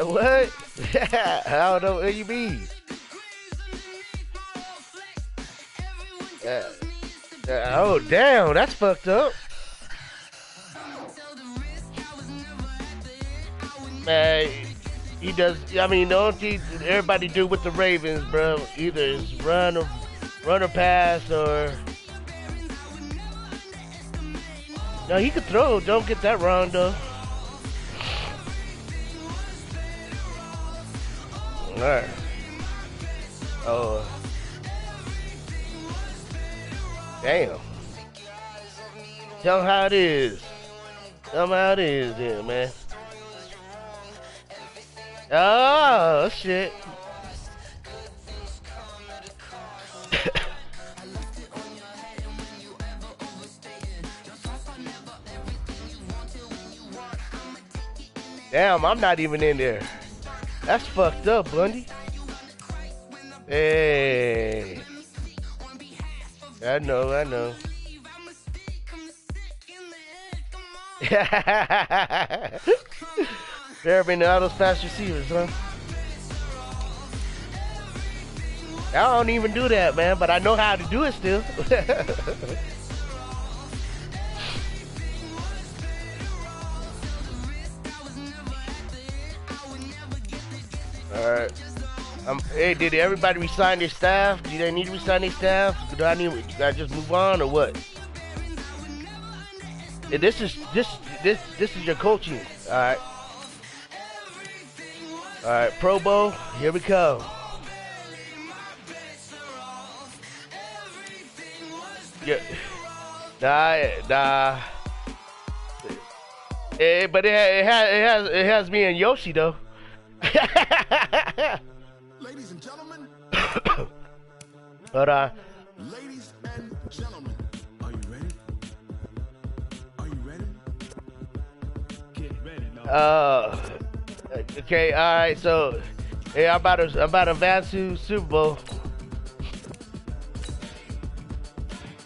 What? I don't know what you mean. Oh, damn. That's fucked up. Man, he does. I mean, the only thing everybody do with the Ravens, bro, either is run or pass, or no, he could throw. Don't get that wrong, though. Alright. Oh. Damn. Tell them how it is. Tell them how it is then, man. Oh, shit. Damn, I'm not even in there. That's fucked up, Bundy. Hey. I know. There been all those fast receivers, huh? I don't even do that, man, but I know how to do it still. Alright. Hey, did everybody resign their staff? Do they need to resign their staff? Do I just move on or what? Hey, this is your coaching. Alright. Alright, Pro Bowl, here we go. Yeah. Nah. But it has me and Yoshi though. Ladies and gentlemen. Hold on. Ladies and gentlemen. Are you ready? Are you ready? Get ready now. Okay, alright, so hey, I'm about to advance to Super Bowl.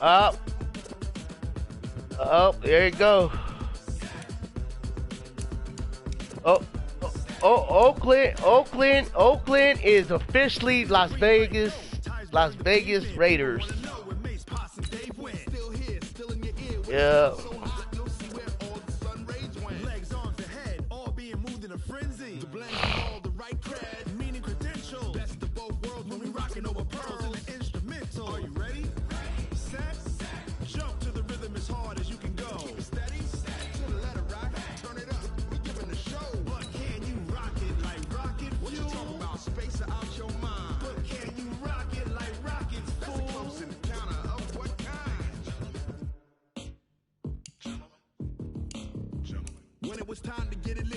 Up. There you go. Oakland is officially Las Vegas Raiders. Yeah.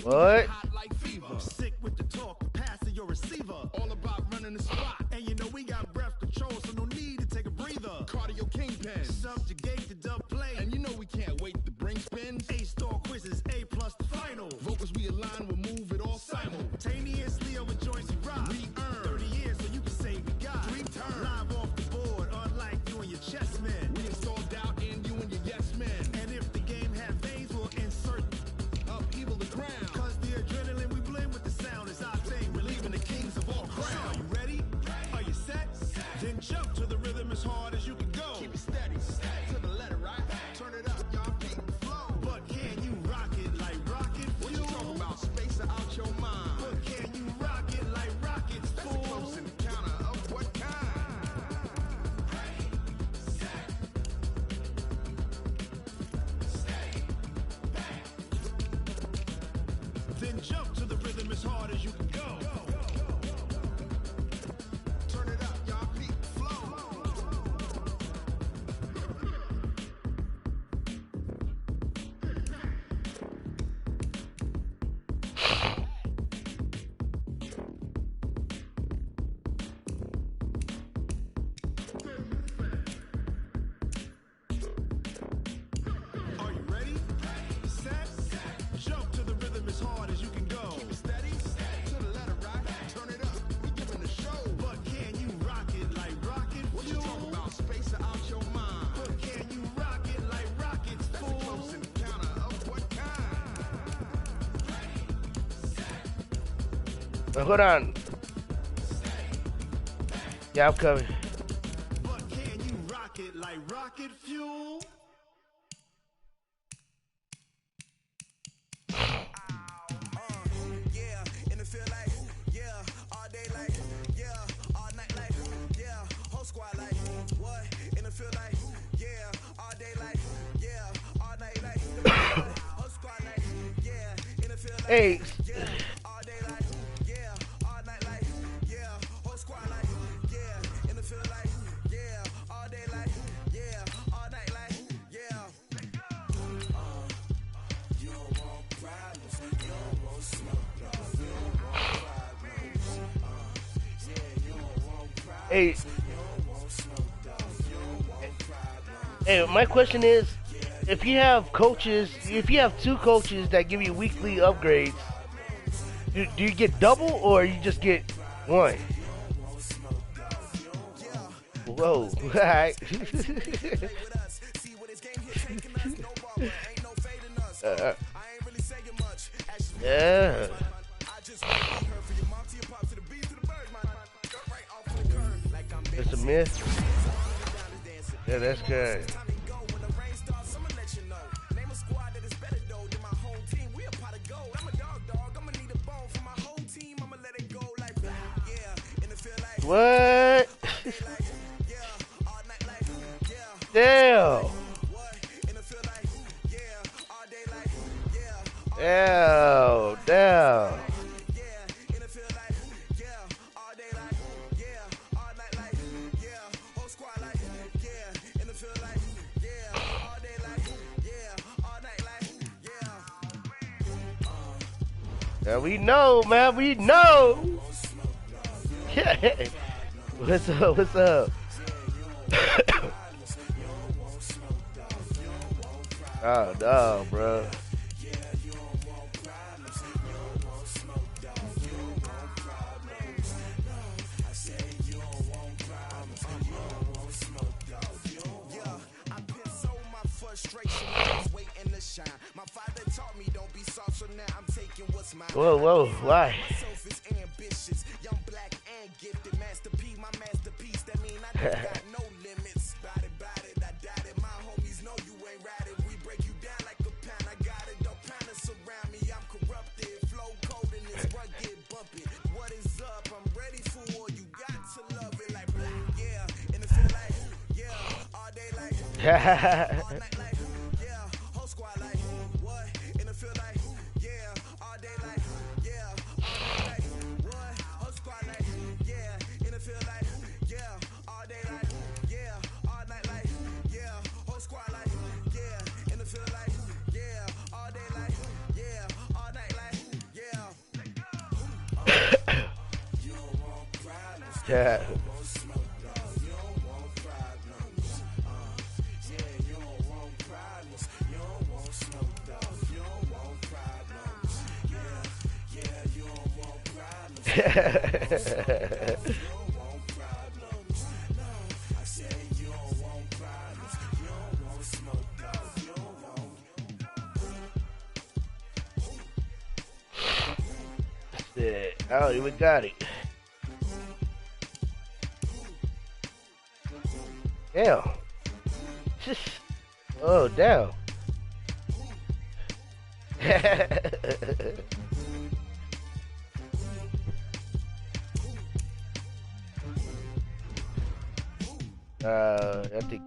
What? Sick with the talk, passing your receiver. All about running the spot. And you know we got breath control, so no need to take a breather. Cardio kingpin, subjugate the dub play. And you know we can't wait to bring spins. A-star quizzes, A+ the final. Vocals we align, we'll move it all simultaneously over joints we rock. We earn 30 years, so you can say we got 3 turns. Live off the board, unlike you and your chess men. We install doubt in you and your yes men. And if the game have veins, we'll insert upheaval the crown. Cause the adrenaline we blend with the sound is our thing. Relieving the kings of all crowns. Are you ready? Are you set? Then jump to the rhythm as hard as you can go. Keep it steady, to the letter, right? Turn it up, y'all beat the flow. But can you rock it like rocket fuel? What you talking about? Space out your mind. But can you rock it like rockets, fool? That's a close encounter of what kind? Then jump to the rhythm as hard as you can go. Turn it up, y'all beat the flow. Are you ready? Set. Jump to the rhythm as hard as you can go. Keep it steady, to the letter, right? Turn it up, we giving the show. But can you rock it like rocket fuel? What you talking about? Space out your mind. But can you rock it like rockets, fool? That's a close encounter of what kind? Hold on. Yeah, I'm coming. But can you rock it like rocket fuel? Yeah, and it feel like, yeah, all day like, yeah, all night like, yeah, whole squad like, what? And it feel like, yeah, all day like, yeah, all night like, whole squad like, yeah, and it feel like, Hey. yeah, all day like, yeah, all night like, Hey, hey, my question is, if you have two coaches that give you weekly upgrades, do you get double or you just get one? Whoa, alright. Yeah. It's a myth. Yeah, that's good. What? Damn. Damn. Damn. Yeah, we know, man. We know. Yeah. What's up? What's up? Oh no, bro. Whoa, whoa, why? Yeah. Oh, we got it. Damn. Oh, damn. I think,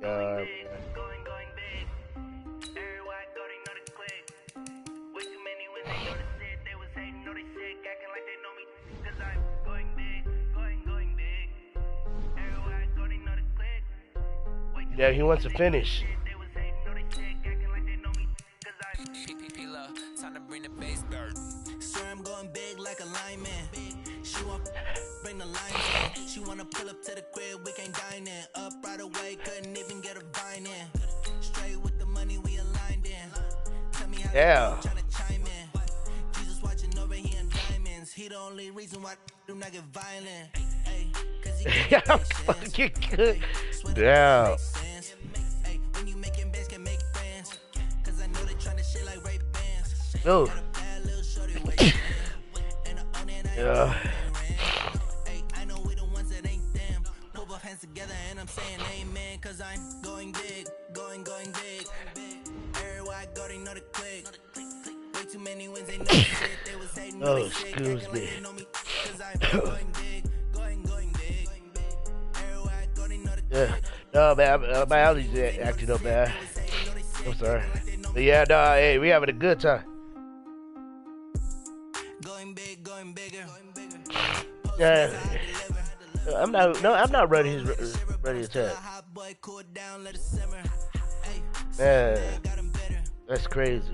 yeah, he wants to finish. I'm going big like a lineman. She want bring the line in. She wanna pull up to the crib, we can't dine in. Up right away, couldn't even get a vine in. Straight with the money we aligned in. Tell me how trying to chime in. Jesus watching over here in diamonds. He the only reason why do not get violent. Hey, cause he I'm fucking good. Damn. Hey, when you making bands can make friends. Cause I know they trying to shit like Ray Bans. No. Yeah. Hey, I know we the ones that ain't them. Put both hands together and I'm saying amen. Cause I'm going big, going big. Everywhere I go, they know the click. Way too many wins, they know the shit. They was hating, oh, excuse me. Cause I'm going big, going big. Everywhere I go, they know the click. Yeah. No, man, my allergies acting up, man. I'm sorry. But yeah, no, hey, we having a good time. Going bigger. Yeah. I'm not ready to attack. Man, that's crazy.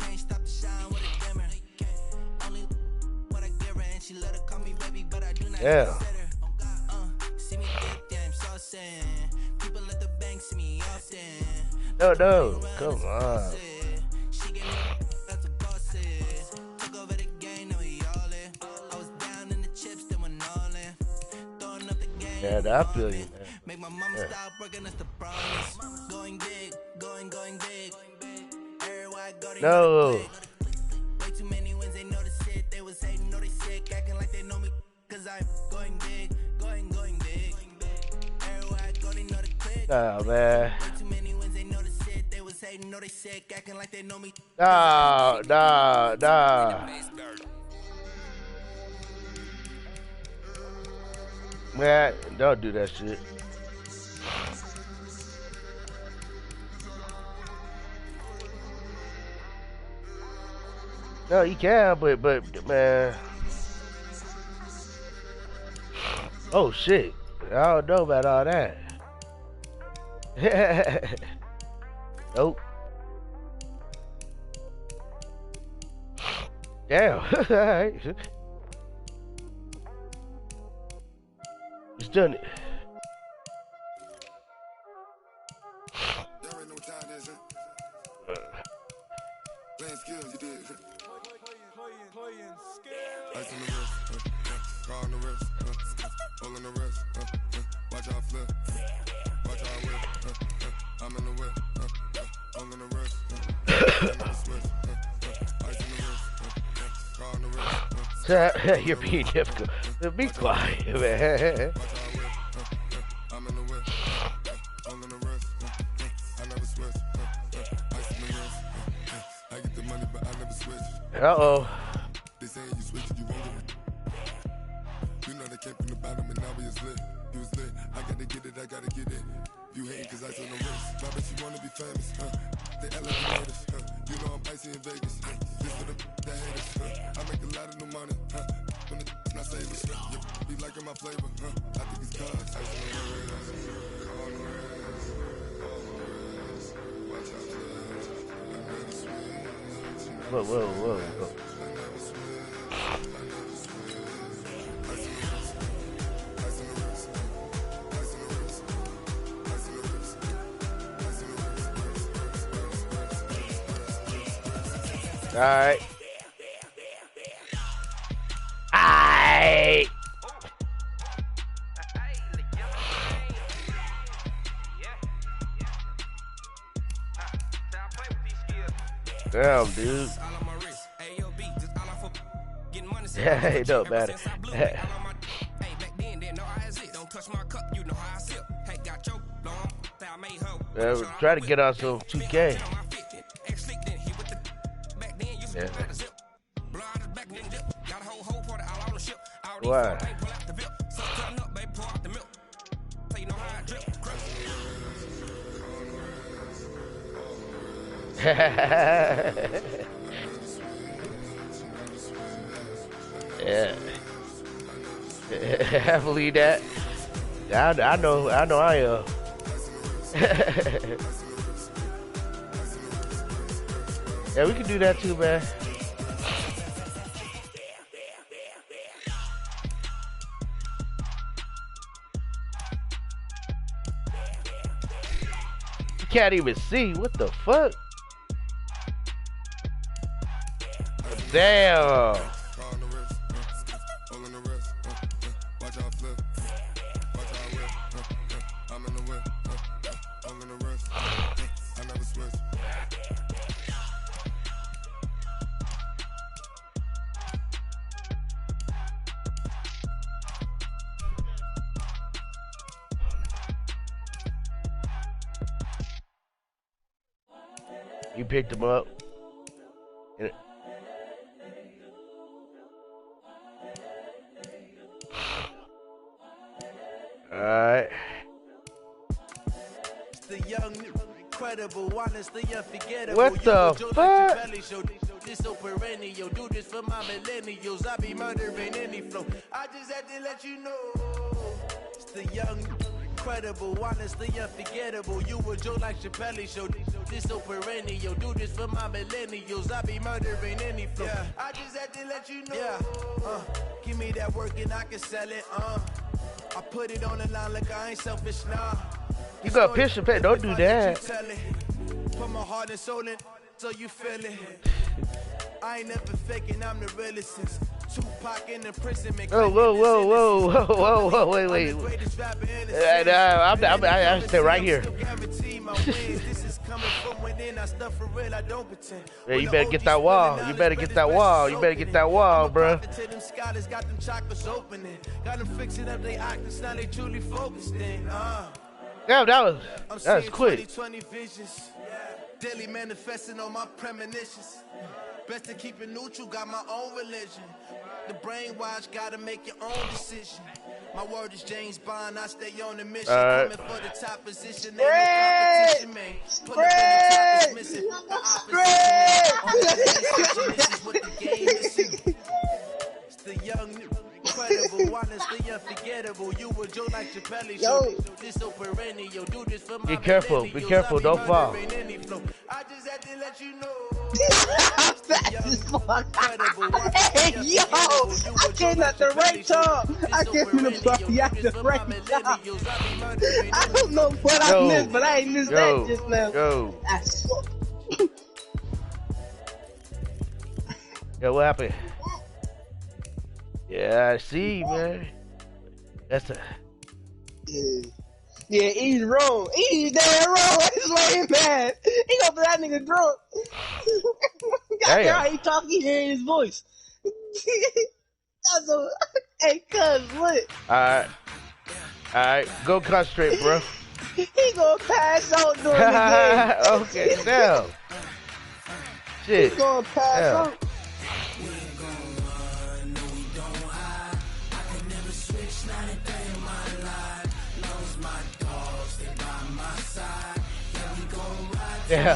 Yeah. No, come on. Yeah, I feel you, man. Yeah. No. Oh, man. Nah. Man, don't do that shit. No, you can, but man. Oh shit! I don't know about all that. Nope. Damn. He's done it. Playing skills, you did. Playing skills. Ice on the wrist, car on the wrist, hole in the wrist, watch how I flip, watch how I whip, I'm in the whip, hole in the wrist, switch, ice on the wrist, car on the wrist. You're being difficult. Be quiet, man. I'm in the whip, hole in the wrist, I never switch, ice on the wrist, I get the money but I never switch. Uh-oh. They saying you switch it, you won't get it. You know they came from the bottom and now we is lit. You was lit, I gotta get it, I gotta get it. You hating cause ice on the wrist. My bitch, you wanna be famous, They elevators, You know I'm icy in Vegas, This for the haters, I make a lot of new money, When it's not saving, Be liking my flavor, I think it's cause ice on the wrist, on the wrist, watch out, I never switch. Whoa. Alright. Damn, dude. Yeah, it don't matter. Try to get on some 2K. Yeah. Why? Yeah. I believe that. I know I am. Yeah, we can do that too, man. You can't even see. What the fuck? Damn. You picked him up. Alright. What the fuck? This so perennial, do this for my millennials. I be murdering any flow. I just had to let you know. It's the young, incredible, honestly unforgettable. You a Joe like Chappelle show. This so perennial, do this for my millennials. I be murdering any flow. Yeah. I just had to let you know. Yeah. Give me that work and I can sell it. I put it on the line like I ain't selfish now. You got pitch and pay. Don't do that. Put my heart and soul in, so you feel it. I ain't never faking, I'm the realest since Tupac in the prison. Whoa, wait. I stay right here. Yeah, you better get that wall. You better get that wall. You better get that wall, bro. Yeah, that was quick. Daily manifesting on my premonitions. Best to keep it neutral, got my own religion. The brainwash, gotta make your own decision. My word is James Bond, I stay on the mission. Coming for the top position, ain't no competition, man. Pull up in the top is missing. The opposition, this is what the game is. It's the young, incredible, honestly unforgettable. You were Joe like Chappelle. Show this so perennial. Do this for my be careful, don't fall. I just had to let you know. I'm fast as fuck. Hey, yo! I came at the right time. I came in the party at the right time. I don't know what I missed, but I ain't missed that just now. That's Yo, what happened? Yeah, I see, man. That's a... Yeah, he's wrong. He's damn wrong. He's lame, man. He gonna put that nigga drunk. Got how he talking, he hearing his voice. That's a... Hey, cuz, what? Alright, go concentrate, bro. He gonna pass out during the game. Okay, now. Shit. He gonna pass out. Yeah.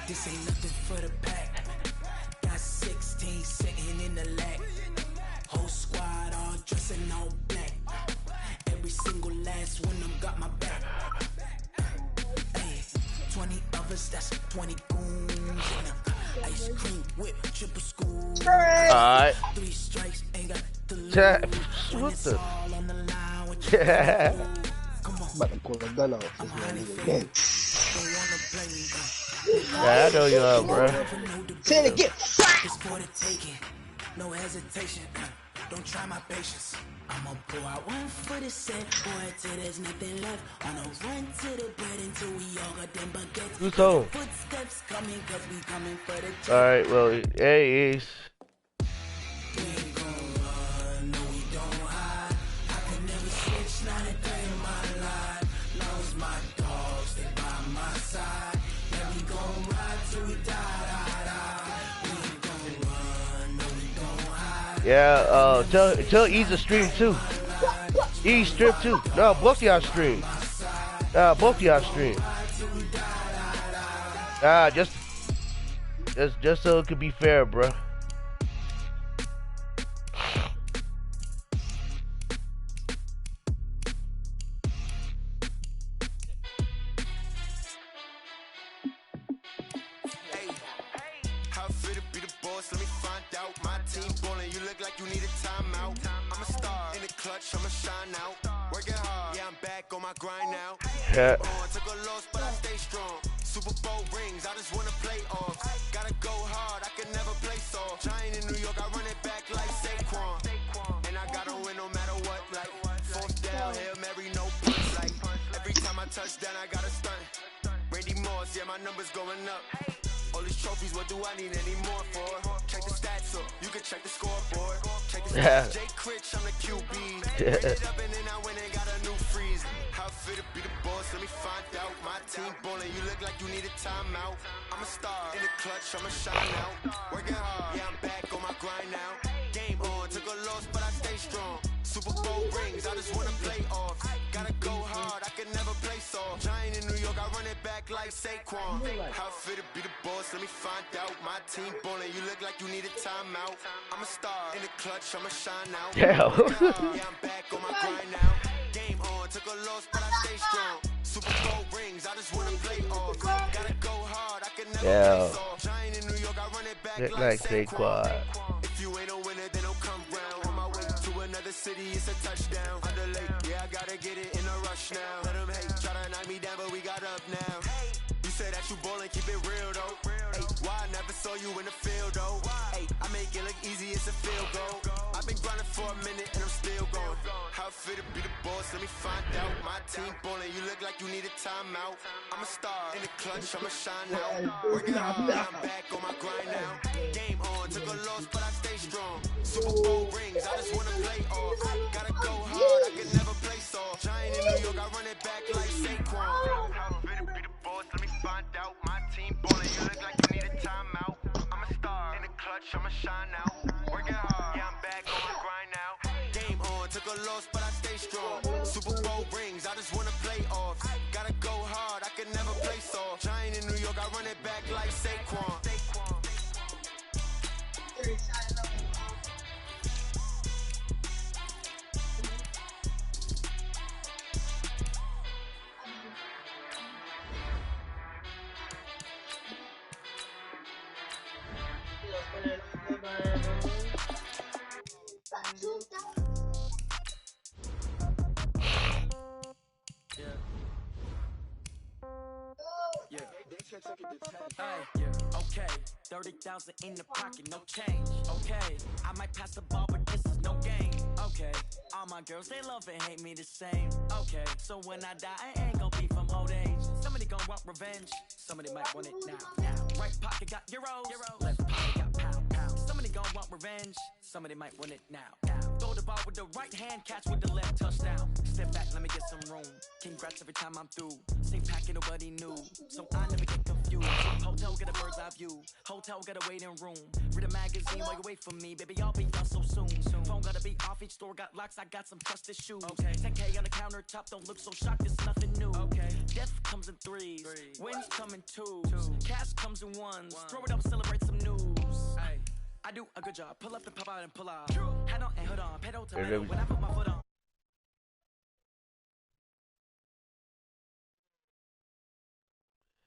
This ain't nothing for the pack. Got 16 sitting in the lag. Whole squad all dressing all black. Every single last one of them got my back. 20 of us, that's 20 goons in ice cream whip, triple school. Alright. 3 strikes, ain't got the what the? all on the line with Come on. About to pull a gun out. Yeah, I know you are, bro. Say it again. It's for the taking. No hesitation. Don't try my patience. I'ma pull out one for the set, boy, till there's nothing left. On a run to the bed until we all got them baguettes. Who's home? Footsteps coming, cause we coming for the check. Alright, well, hey, Ace. We ain't gon' run, no, we don't hide. I can never switch, not a day in my life. Long's my dogs, they by my side. Yeah, we gon' ride till we die. We ain't gon' run, no, we don't hide. Yeah, tell Ease to stream too. Ease strip too. No, both of y'all stream. Both of y'all stream. Just so it could be fair, bro. Let me find out. My team ballin', you look like you need a timeout. I'm a star in the clutch, I'ma shine out. Working hard, yeah, I'm back on my grind now. Yeah. Took a loss, but I stay strong. Super Bowl rings, I just wanna play off. Gotta go hard, I can never play soft. Giant in New York, I run it back like Saquon. And I gotta win no matter what, like fourth down, Hail Mary, no punch. Like every time I touch down, I gotta stunt. Randy Moss, yeah, my numbers going up. All these trophies, what do I need any more for? Check the stats up, you can check the scoreboard. Check the stats, Jay Critch, I'm the QB. Ran it up and then I went and got a new freeze. How fit to be the boss, let me find out. My team ballin', you look like you need a timeout. I'm a star in the clutch, I'ma shine out. Working hard, yeah, I'm back on my grind now. Game on, took a loss, but I stay strong. Super Bowl rings, I just wanna play off. Gotta go hard, I can never play soft. Giant in New York, I run it back like Saquon. How fit to be the boss, let me find out. My team ballin', you look like you need a timeout. I'm a star in the clutch, I'ma shine out. Damn. Yeah, I'm back on my grind now. Game on, took a loss, but I stay strong. Super Bowl rings, I just wanna play off. Gotta go hard, I can never play soft. Giant in New York, I run it back like Saquon. If you ain't a winner, then don't come round. On my way to another city, it's a touchdown. Underlay, yeah, I gotta get it in a rush now. Let them hate, try to knock me down, but we got up now. You said that you ballin', keep it real though. Hey, why I never saw you in the field though? Hey, I make it look easy, it's a field goal. I've been grinding for a minute and I'm still going. How it feel to be the boss, let me find out. My team ballin', you look like you need a timeout. I'm a star in the clutch, I'ma shine out. Working hard, I'm back on my grind now. Game on, took a loss, but I stay strong. Super Bowl rings, I just wanna play off. Gotta go hard, I can never play soft. Giant in New York, I run it back like Saquon. How it feel to be the boss, let me find out. My team ballin', you look like you need a timeout. I'm a star in the clutch, I'ma shine out. Working hard, yeah, I'm back on my grind now. Game on, took a loss, but I stay strong. Super Bowl rings, I just wanna play off. Gotta go hard, I can never play soft. Giant in New York, I run it back like Saquon. Okay, 30,000 in the pocket, no change. Okay, I might pass the ball, but this is no game. Okay, all my girls, they love and hate me the same. Okay, so when I die, I ain't gon' be from old age. Somebody gon' want revenge, somebody might want it now. Right pocket got euros, left pocket got pound. Somebody gon' want revenge, somebody might want it now. Throw the ball with the right hand, catch with the left, touchdown. Step back, let me get some room. Congrats every time I'm through. Same packet, nobody knew, so I never get confused. Hotel, get a bird's eye view. Hotel, get a waiting room. Read a magazine while you wait for me, baby, I'll be done so soon. Phone gotta be off, each store got locks, I got some trusted shoes. Okay, 10K on the countertop, don't look so shocked, it's nothing new. Okay, death comes in threes, wins come in twos, cash comes in ones. Throw it up, celebrate some news. I do a good job, pull up and pop out and pull out. Head on and hood on, pedal to metal. When I put my foot